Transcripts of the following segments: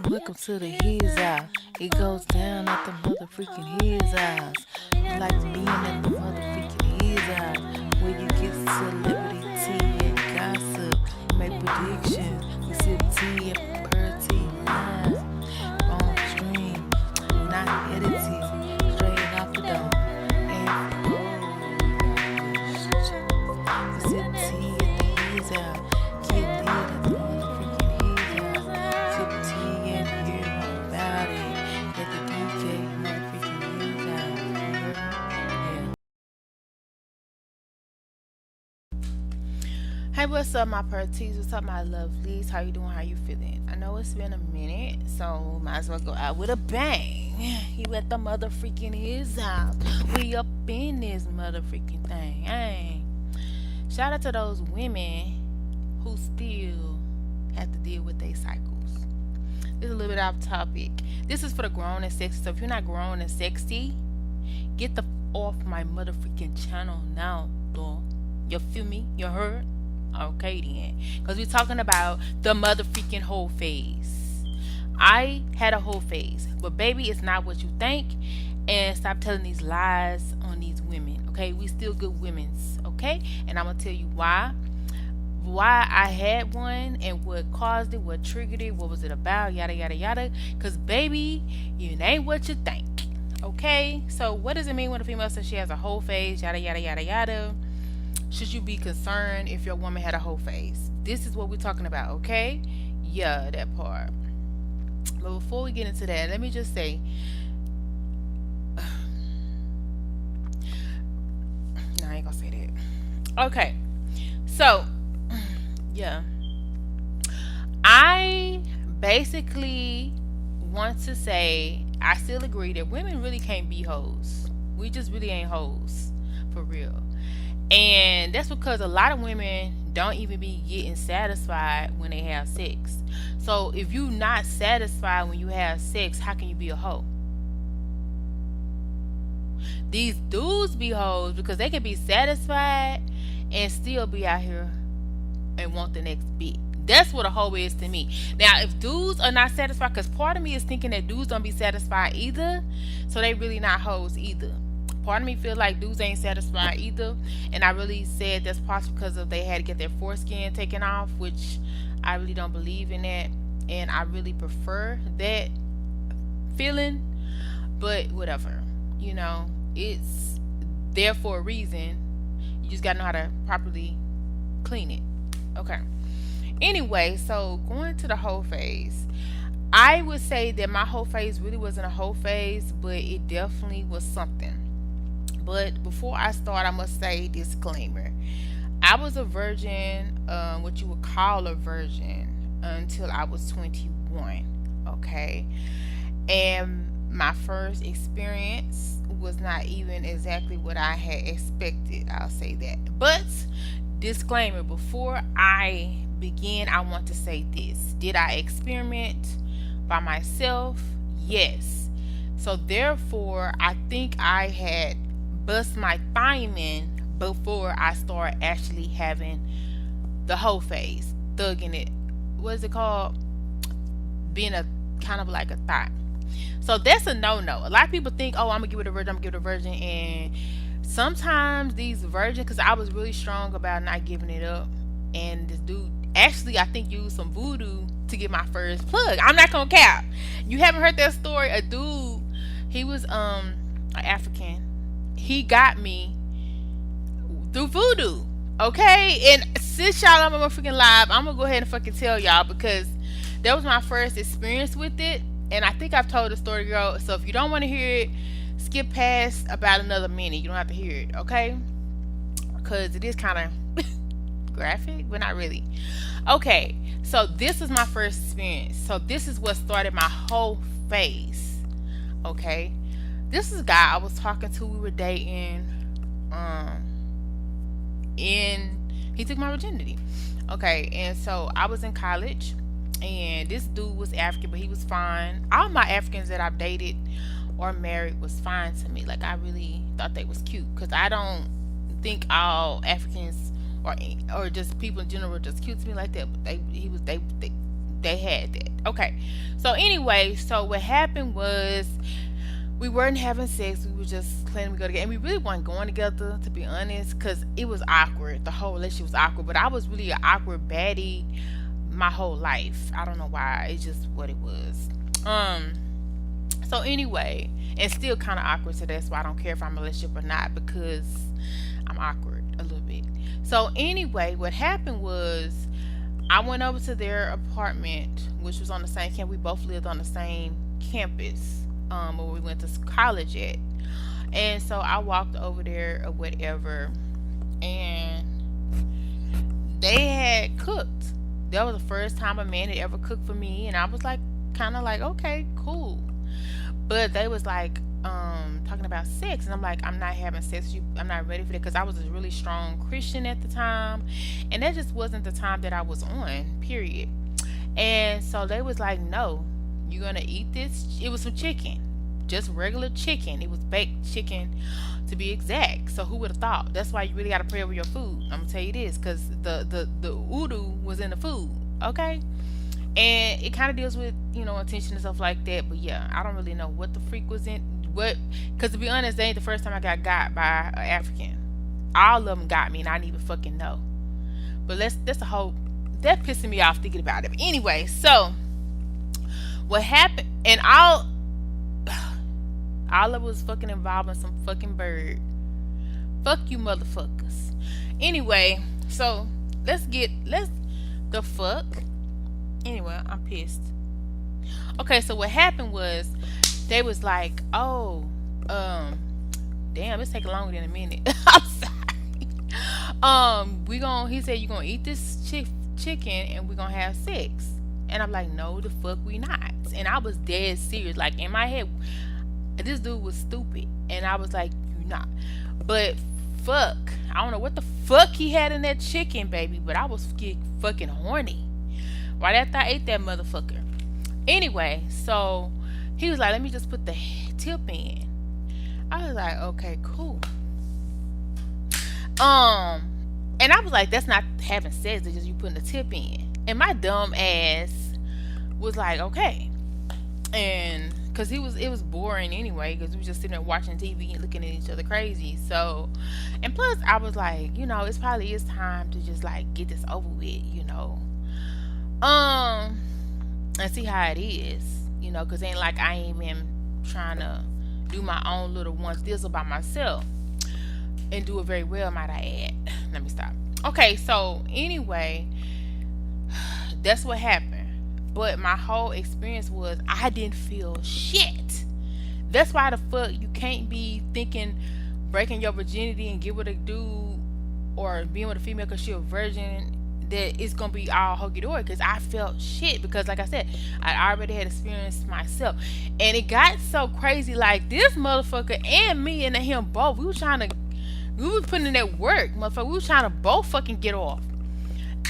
Welcome to the His House. It goes down at the motherfucking His House. Like being at the motherfucking His House, where you get celebrity tea and gossip, make predictions. We sip tea and per tea live on stream, not edited, straight off the dome. And we sip tea at the His House. Get lit at the motherfucking His House. Sip tea and hear all about it. Let the DJ motherfucking His House. You heard me? Yeah. Hey, what's up, my parties? What's up, my lovelies? How you doing? How you feeling? I know it's been a minute, so might as well go out with a bang. You at the motherfucking His House. We up in this motherfucking thing. Hey. Shout out to those women who still have to deal with their cycles. This is a little bit off topic. This is for the grown and sexy. So if you're not grown and sexy, get the off my motherfucking channel now, though. You feel me? You heard? Okay then. Because we're talking about the motherfucking whole phase. I had a whole phase. But baby, it's not what you think. And stop telling these lies on these women. Okay? We still good women's. Okay? And I'm going to tell you why I had one and what caused it, what triggered it, what was it about, yada yada yada. Cause baby, it ain't what you think. Okay? So what does it mean when a female says she has a whole phase, yada yada yada yada? Should you be concerned if your woman had a whole phase? This is what we're talking about, okay? Yeah, that part. But before we get into that, let me just say, no, I ain't gonna say that. Okay. So yeah, I basically want to say I still agree that women really can't be hoes. We just really ain't hoes for real. And that's because a lot of women don't even be getting satisfied when they have sex. So if you not satisfied when you have sex, how can you be a hoe? These dudes be hoes because they can be satisfied and still be out here and want the next bit. That's what a hoe is to me. Now, if dudes are not satisfied, because part of me is thinking that dudes don't be satisfied either, so they really not hoes either. Part of me feel like dudes ain't satisfied either, and I really said that's possible because of they had to get their foreskin taken off, which I really don't believe in that, and I really prefer that feeling. But whatever, it's there for a reason. You just gotta know how to properly clean it. Okay. Anyway, so going to the whole phase. I would say that my whole phase really wasn't a whole phase, but it definitely was something. But before I start, I must say disclaimer. I was a virgin, what you would call a virgin, until I was 21. Okay. And my first experience was not even exactly what I had expected. I'll say that. But disclaimer, before I begin, I want to say this. Did I experiment by myself? Yes. So therefore, I think I had bust my thymine before I start actually having the whole phase. Thugging it. What is it called? Being a kind of like a thought. So that's a no-no. A lot of people think, oh, I'm going to give it a virgin, I'm going to give it a virgin. And sometimes these virgins, because I was really strong about not giving it up. And this dude actually, I think, used some voodoo to get my first plug. I'm not going to cap. You haven't heard that story? A dude, he was an African. He got me through voodoo. Okay? And since y'all on my freaking live, I'm going to go ahead and fucking tell y'all because that was my first experience with it. And I think I've told the story, girl. So if you don't want to hear it, skip past about another minute. You don't have to hear it, okay? Because it is kind of graphic, but not really. Okay, so this was my first experience. So this is what started my whole phase. Okay, this is a guy I was talking to. We were dating. And he took my virginity. Okay, and so I was in college. And this dude was African, but he was fine. All my Africans that I've dated or married was fine to me. Like, I really thought they was cute. Because I don't think all Africans or just people in general were just cute to me like that. But they they had that. Okay. So anyway, so what happened was we weren't having sex. We were just planning to go together, and we really weren't going together, to be honest, because it was awkward. The whole relationship was awkward. But I was really an awkward baddie my whole life. I don't know why. It's just what it was. So anyway, and still kind of awkward. So that's why I don't care if I'm in a relationship or not, because I'm awkward a little bit. So anyway, what happened was I went over to their apartment, which was on the same camp. We both lived on the same campus, where we went to college at. And so I walked over there or whatever, and they had cooked. That was the first time a man had ever cooked for me, and I was like, kind of like, okay, cool. But they was like, talking about sex, and I'm like, I'm not having sex with you. I'm not ready for that, because I was a really strong Christian at the time, and that just wasn't the time that I was on. Period. And so they was like, no, you're gonna eat this. It was some chicken, just regular chicken. It was baked chicken, to be exact. So who would have thought? That's why you really gotta pray over your food. I'm gonna tell you this, because the voodoo was in the food. Okay. And it kind of deals with, attention and stuff like that. But yeah, I don't really know what the freak was in what, because to be honest, that ain't the first time I got by an African. All of them got me, and I didn't even fucking know. But that's a whole, that pissing me off thinking about it. But anyway, so what happened, and all of it was fucking involving some fucking bird. Fuck you, motherfuckers. Anyway, so let's the fuck. Anyway, I'm pissed. Okay, so what happened was they was like, oh, damn, it's taking longer than a minute. I'm sorry. He said, you gonna eat this chicken and we gonna have sex. And I'm like, no, the fuck we not. And I was dead serious. Like, in my head, this dude was stupid. And I was like, you not. But fuck, I don't know what the fuck he had in that chicken, baby, but I was fucking horny right after I ate that motherfucker. Anyway, so he was like, let me just put the tip in. I was like, okay, cool. And I was like, that's not having sex, it's just you putting the tip in. And my dumb ass was like, okay. And because it was boring anyway, because we was just sitting there watching TV and looking at each other crazy. So, and plus I was like, it's probably is time to just like get this over with, and see how it is, because ain't like I ain't been trying to do my own little one deals by myself and do it very well, might I add. Let me stop. Okay, so anyway, that's what happened. But my whole experience was I didn't feel shit. That's why the fuck you can't be thinking breaking your virginity and get with a dude or being with a female because you're a virgin, that it's gonna be all hokey-dory, because I felt shit, because like I said, I already had experienced myself. And it got so crazy, like this motherfucker and me and him both, we was putting in that work, motherfucker. We was trying to both fucking get off.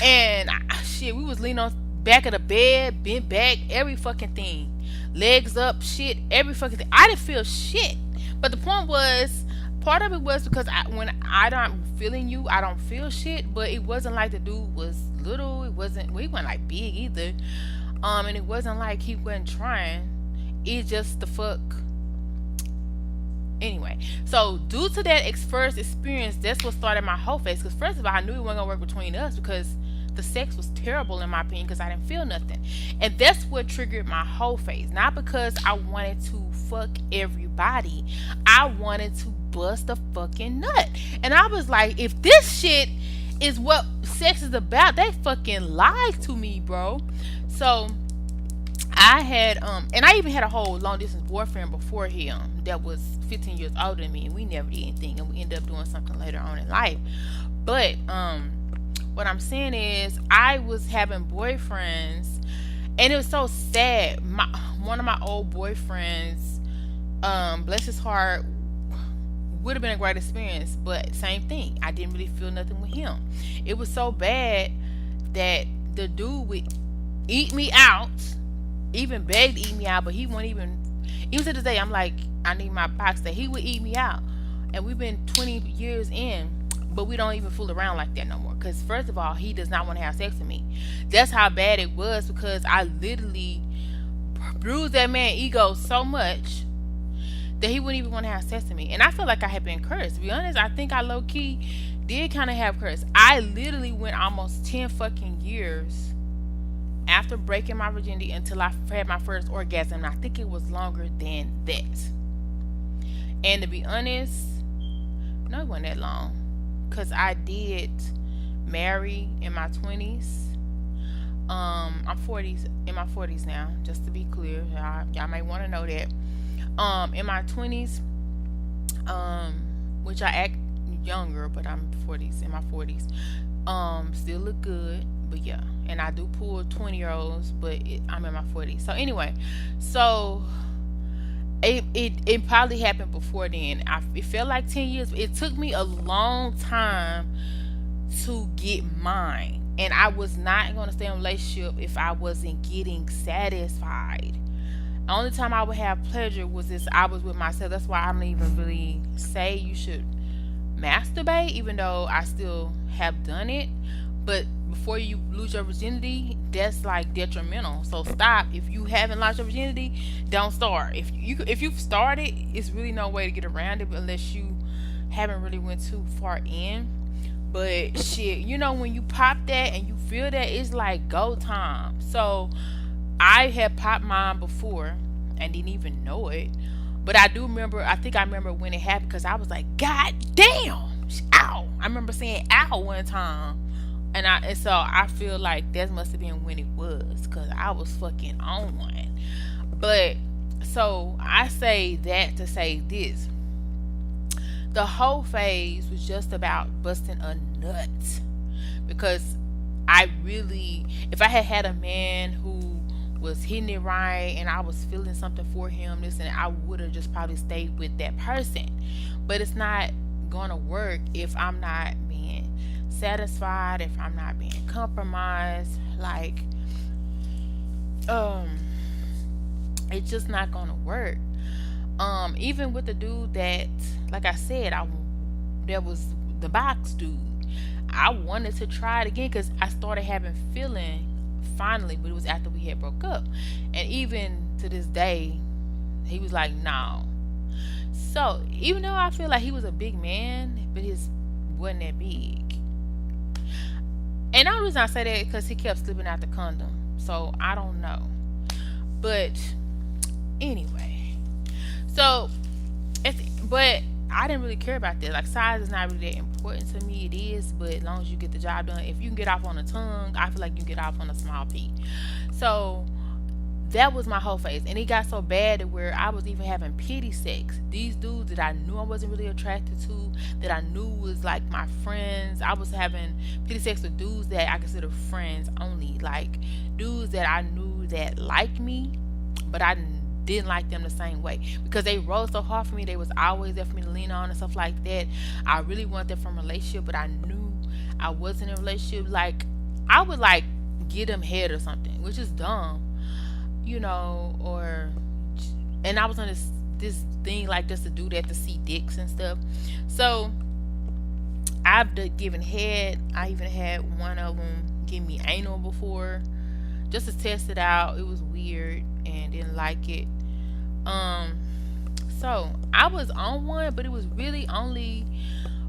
And shit, we was leaning on back of the bed, bent back, every fucking thing, legs up, shit, every fucking thing. I didn't feel shit. But the point was, part of it was because when I don't feeling you, I don't feel shit. But it wasn't like the dude was little. He wasn't like big either. And it wasn't like he wasn't trying. It's just the fuck. Anyway, so due to that first experience, that's what started my whole face. Because first of all, I knew it wasn't gonna work between us, because the sex was terrible in my opinion, because I didn't feel nothing. And that's what triggered my whole phase. Not because I wanted to fuck everybody. I wanted to bust a fucking nut. And I was like, if this shit is what sex is about, they fucking lied to me, bro. So I had and I even had a whole long distance boyfriend before him that was 15 years older than me, and we never did anything, and we ended up doing something later on in life. But what I'm saying is, I was having boyfriends, and it was so sad. One of my old boyfriends, bless his heart, would have been a great experience, but same thing. I didn't really feel nothing with him. It was so bad that the dude would eat me out, even begged to eat me out, but he won't even to this day, I'm like, I need my box, that he would eat me out. And we've been 20 years in, but we don't even fool around like that no more. Because first of all, he does not want to have sex with me. That's how bad it was, because I literally bruised that man's ego so much that he wouldn't even want to have sex with me. And I feel like I had been cursed. To be honest, I think I low key did kind of have cursed. I literally went almost 10 fucking years after breaking my virginity until I had my first orgasm. And I think it was longer than that. And to be honest, no, it wasn't that long. Because I did marry in my 20s. I'm 40s, in my 40s now, just to be clear. Y'all may want to know that. In my 20s, which I act younger, but I'm 40s, in my 40s. Still look good, but yeah. And I do pull 20-year-olds, but I'm in my 40s. So anyway, so it probably happened before then. It felt like 10 years. It took me a long time to get mine. And I was not going to stay in a relationship if I wasn't getting satisfied. The only time I would have pleasure was if I was with myself. That's why I don't even really say you should masturbate, even though I still have done it. But before you lose your virginity, that's like detrimental. So stop. If you haven't lost your virginity, don't start. If you've started, it's really no way to get around it unless you haven't really went too far in. But shit, when you pop that and you feel that, it's like go time. So I had popped mine before and didn't even know it. But I think I remember when it happened, because I was like, God damn, ow. I remember saying ow one time. And so I feel like that must have been when it was, because I was fucking on one. But so I say that to say this. The whole phase was just about busting a nut, because if I had had a man who was hitting it right and I was feeling something for him, I would have just probably stayed with that person. But it's not gonna work if I'm not being satisfied, if I'm not being compromised. Like, it's just not gonna work. Even with the dude that, like I said, that was the box dude. I wanted to try it again because I started having feeling finally, but it was after we had broke up. And even to this day, he was like, no. So even though I feel like he was a big man, but his wasn't that big. And the only reason I say that is because he kept slipping out the condom. So I don't know. But anyway. So, but I didn't really care about that. Like, size is not really that important to me. It is, but as long as you get the job done. If you can get off on a tongue, I feel like you can get off on a small P. So that was my whole phase. And it got so bad to where I was even having pity sex. These dudes that I knew I wasn't really attracted to, that I knew was like my friends, I was having pity sex with dudes that I consider friends only. Like dudes that I knew that liked me, but I didn't like them the same way, because they rode so hard for me. They was always there for me to lean on and stuff like that. I really wanted that from a relationship, but I knew I wasn't in a relationship. Like, I would like get them head or something, which is dumb, and I was on this thing like just to do that, to see dicks and stuff. So I've given head. I even had one of them give me anal before, just to test it out. It was weird and didn't like it. So I was on one, but it was really only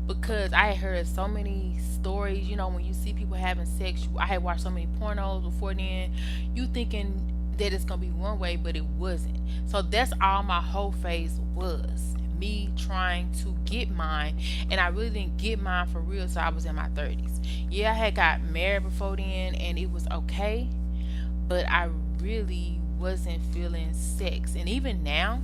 because I had heard so many stories. When you see people having sex, I had watched so many pornos before then, you thinking that it's gonna be one way, but it wasn't. So that's all my whole phase was, me trying to get mine. And I really didn't get mine for real till I was in my 30s. Yeah, I had got married before then and it was okay, but I really wasn't feeling sex. And even now,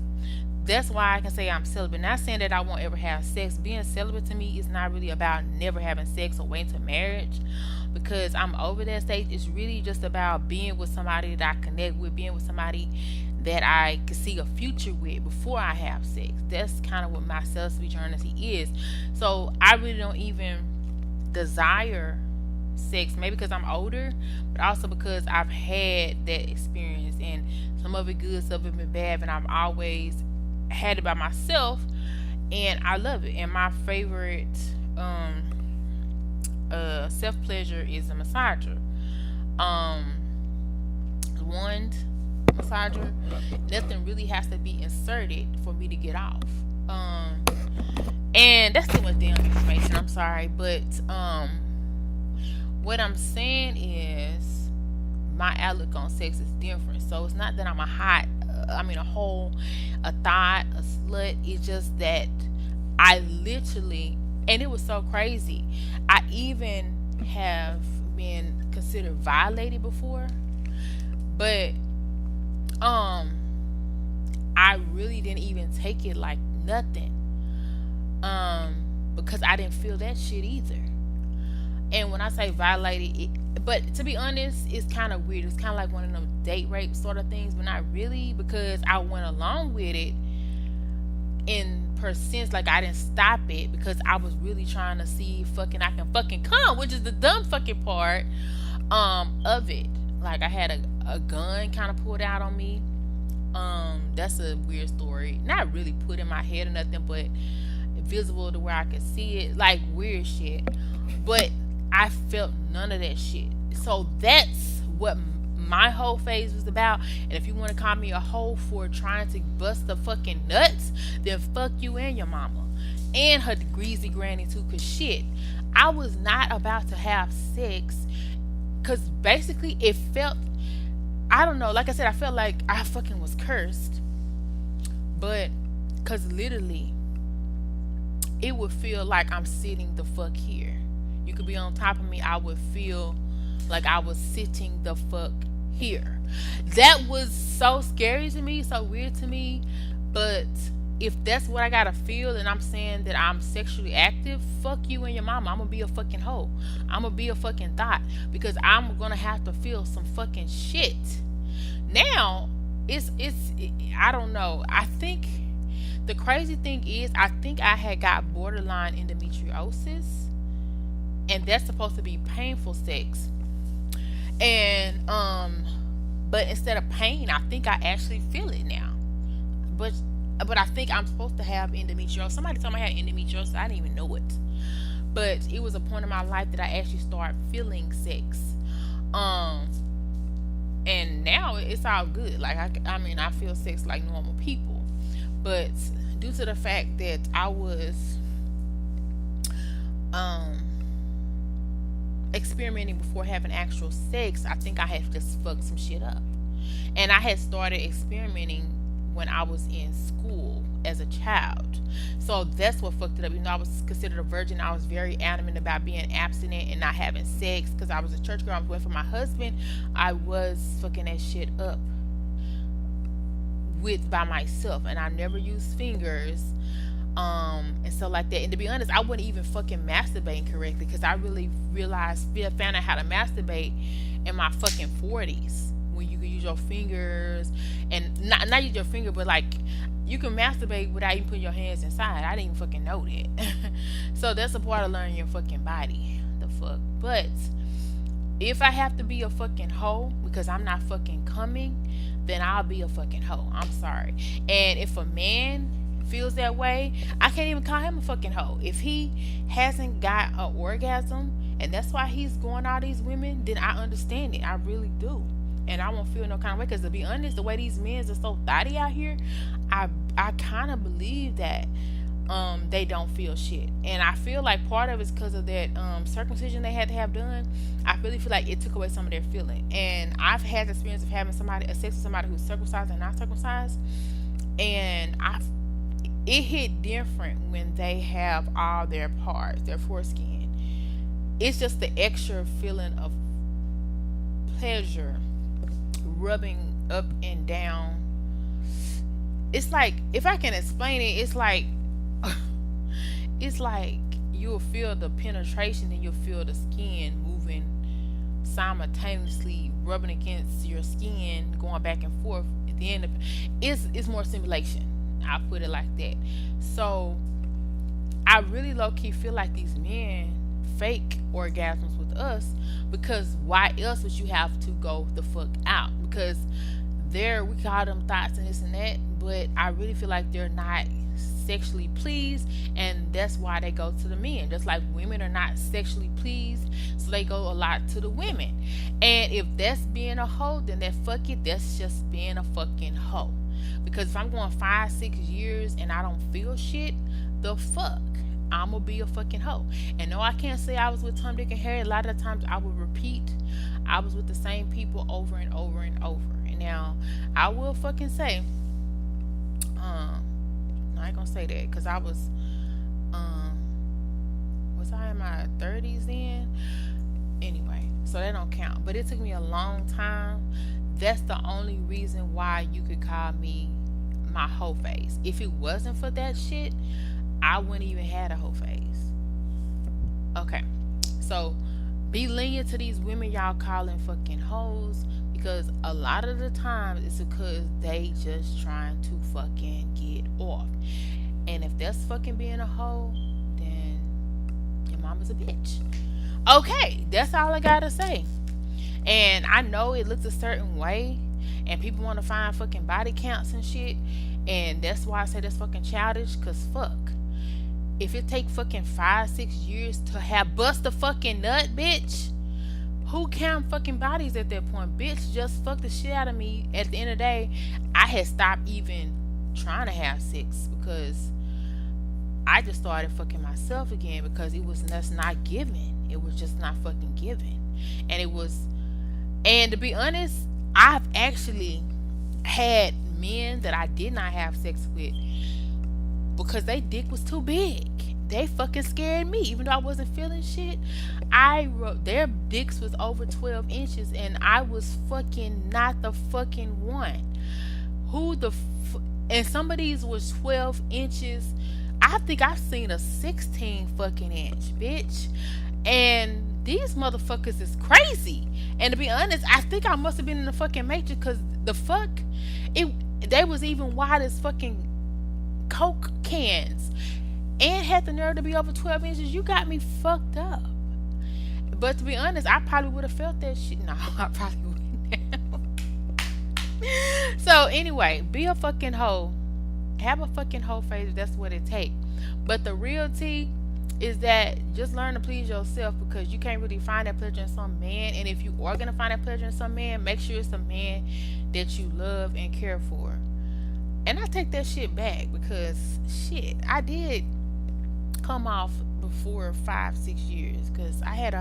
that's why I can say I'm celibate. Not saying that I won't ever have sex. Being celibate to me is not really about never having sex or waiting to marriage, because I'm over that stage. It's really just about being with somebody that I connect with, being with somebody that I can see a future with before I have sex. That's kind of what my celibate journey is. So I really don't even desire sex, maybe because I'm older, but also because I've had that experience, and some of it good, some of it bad, and I've always had it by myself, and I love it. And my favorite self pleasure is a massager. um wand massager. Nothing really has to be inserted for me to get off. Um, and that's too much damn information. I'm sorry, but what I'm saying is my outlook on sex is different. So it's not that I'm a hot, a hoe, a thought, a slut. It's just that I literally, and it was so crazy. I even have been considered violated before, but um, I really didn't even take it like nothing. Um, because I didn't feel that shit either. And when I say violated, but to be honest, it's kind of weird. It's kind of like one of them date rape sort of things, but not really, because I went along with it in per sense. Like, I didn't stop it because I was really trying to see if fucking I can fucking come, which is the dumb fucking part of it. Like, I had a gun kind of pulled out on me. That's a weird story. Not really put in my head or nothing, but visible to where I could see it. Like, weird shit. But I felt none of that shit. So that's what my whole phase was about. And if you want to call me a hoe for trying to bust the fucking nuts, then fuck you and your mama. And her greasy granny too, cause shit, I was not about to have sex. Cause basically it felt, I don't know, like I said, I felt like I fucking was cursed. But cause literally it would feel like I'm sitting the fuck here. You could be on top of me, I would feel like I was sitting the fuck here. That was so scary to me, so weird to me. But if that's what I gotta feel and I'm saying that I'm sexually active, fuck you and your mama. I'm gonna be a fucking hoe. I'm gonna be a fucking thought because I'm gonna have to feel some fucking shit. Now, I don't know. I think the crazy thing is I think I had got borderline endometriosis, and that's supposed to be painful sex. And but instead of pain, I think I actually feel it now. But I think I'm supposed to have endometriosis. Somebody told me I had endometriosis. I didn't even know it. But it was a point in my life that I actually started feeling sex. And now it's all good. Like I feel sex like normal people. But due to the fact that I was experimenting before having actual sex, I think I had just fucked some shit up. And I had started experimenting when I was in school as a child. So that's what fucked it up. I was considered a virgin. I was very adamant about being abstinent and not having sex because I was a church girl. I was waiting for my husband. I was fucking that shit up by myself, and I never used fingers. And so like that. And to be honest, I wasn't even fucking masturbating correctly because I really found out how to masturbate in my fucking 40s, when you can use your fingers and not use your finger, but like you can masturbate without even putting your hands inside. I didn't even fucking know that. So that's a part of learning your fucking body. The fuck. But if I have to be a fucking hoe because I'm not fucking coming, then I'll be a fucking hoe. I'm sorry. And if a man feels that way, I can't even call him a fucking hoe. If he hasn't got an orgasm and that's why he's going all these women, then I understand it. I really do. And I won't feel no kind of way, because to be honest, the way these men are so thotty out here, I kind of believe that they don't feel shit. And I feel like part of it's because of that circumcision they had to have done. I really feel like it took away some of their feeling. And I've had the experience of having a sex with somebody who's circumcised and not circumcised, and it hit different when they have all their parts, their foreskin. It's just the extra feeling of pleasure rubbing up and down. It's like, if I can explain it, it's like you'll feel the penetration and you'll feel the skin moving simultaneously, rubbing against your skin, going back and forth. At the end of it's more simulation. I'll put it like that. So I really low-key feel like these men fake orgasms with us, because why else would you have to go the fuck out? Because we call them thoughts and this and that, but I really feel like they're not sexually pleased, and that's why they go to the men. Just like women are not sexually pleased, so they go a lot to the women. And if that's being a hoe, then that fuck it, that's just being a fucking hoe. Because if I'm going 5, 6 years and I don't feel shit, the fuck, I'm gonna be a fucking hoe. And no, I can't say I was with Tom, Dick, and Harry. A lot of times I would repeat, I was with the same people over and over and over. And now I will fucking say, I ain't gonna say that because um, was I in my 30s then? Anyway, so that don't count. But it took me a long time. That's the only reason why you could call me my hoe face. If it wasn't for that shit, I wouldn't even had a whole face. Okay. So be lenient to these women y'all calling fucking hoes, because a lot of the time it's because they just trying to fucking get off. And if that's fucking being a hoe, then your mama's a bitch. Okay, that's all I gotta say. And I know it looks a certain way, and people want to find fucking body counts and shit, and that's why I say that's fucking childish. Cause fuck, if it take fucking 5, 6 years to have bust a fucking nut, bitch, who count fucking bodies at that point? Bitch, just fuck the shit out of me. At the end of the day, I had stopped even trying to have sex because I just started fucking myself again because it was just not given. It was just not fucking given. And it was, and to be honest, I've actually had men that I did not have sex with because they dick was too big. They fucking scared me, even though I wasn't feeling shit. I wrote their dicks was over 12 inches, and I was fucking not the fucking one. Who the and some of these was 12 inches. I think I've seen a 16 fucking inch, bitch. And these motherfuckers is crazy. And to be honest, I think I must have been in the fucking matrix because the fuck, it they was even wide as fucking Coke cans and had the nerve to be over 12 inches. You got me fucked up. But to be honest, I probably would have felt that shit. No, I probably wouldn't have. So anyway, be a fucking hoe. Have a fucking hoe face if that's what it takes. But the real tea is that just learn to please yourself, because you can't really find that pleasure in some man. And if you are going to find that pleasure in some man, make sure it's a man that you love and care for. And I take that shit back because shit, I did come off before 5, 6 years because I had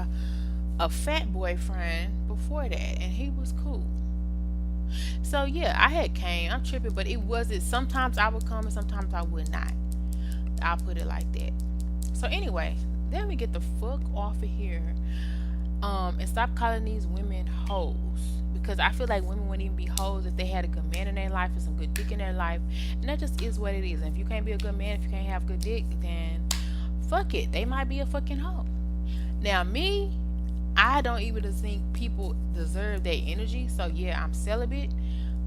a fat boyfriend before that and he was cool. So yeah, I had came. I'm tripping, but it wasn't. Sometimes I would come and sometimes I would not. I'll put it like that. So anyway, let me get the fuck off of here, and stop calling these women hoes, because I feel like women wouldn't even be hoes if they had a good man in their life and some good dick in their life, and that just is what it is. And if you can't be a good man, if you can't have good dick, then fuck it. They might be a fucking hoe. Now me, I don't even think people deserve their energy. So yeah, I'm celibate.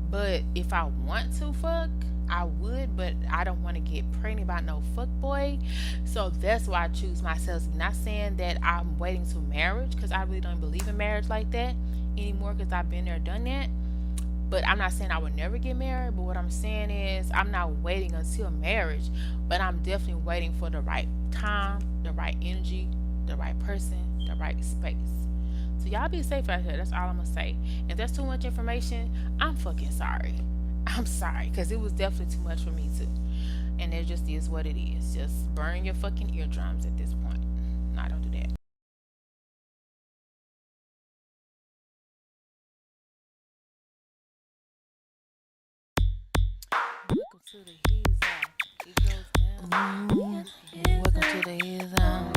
But if I want to fuck, I would, but I don't want to get pregnant by no fuck boy. So that's why I choose myself. Not saying that I'm waiting to marriage, because I really don't believe in marriage like that anymore, because I've been there, done that. But I'm not saying I would never get married. But what I'm saying is I'm not waiting until marriage, but I'm definitely waiting for the right time, the right energy, the right person, the right space. So y'all be safe out here. That's all I'm gonna say. If that's too much information, I'm fucking sorry. I'm sorry, because it was definitely too much for me too. And it just is what it is. Just burn your fucking eardrums at this point. No, I don't do that. Welcome to the He's Out. It goes down. Welcome to the He's Out.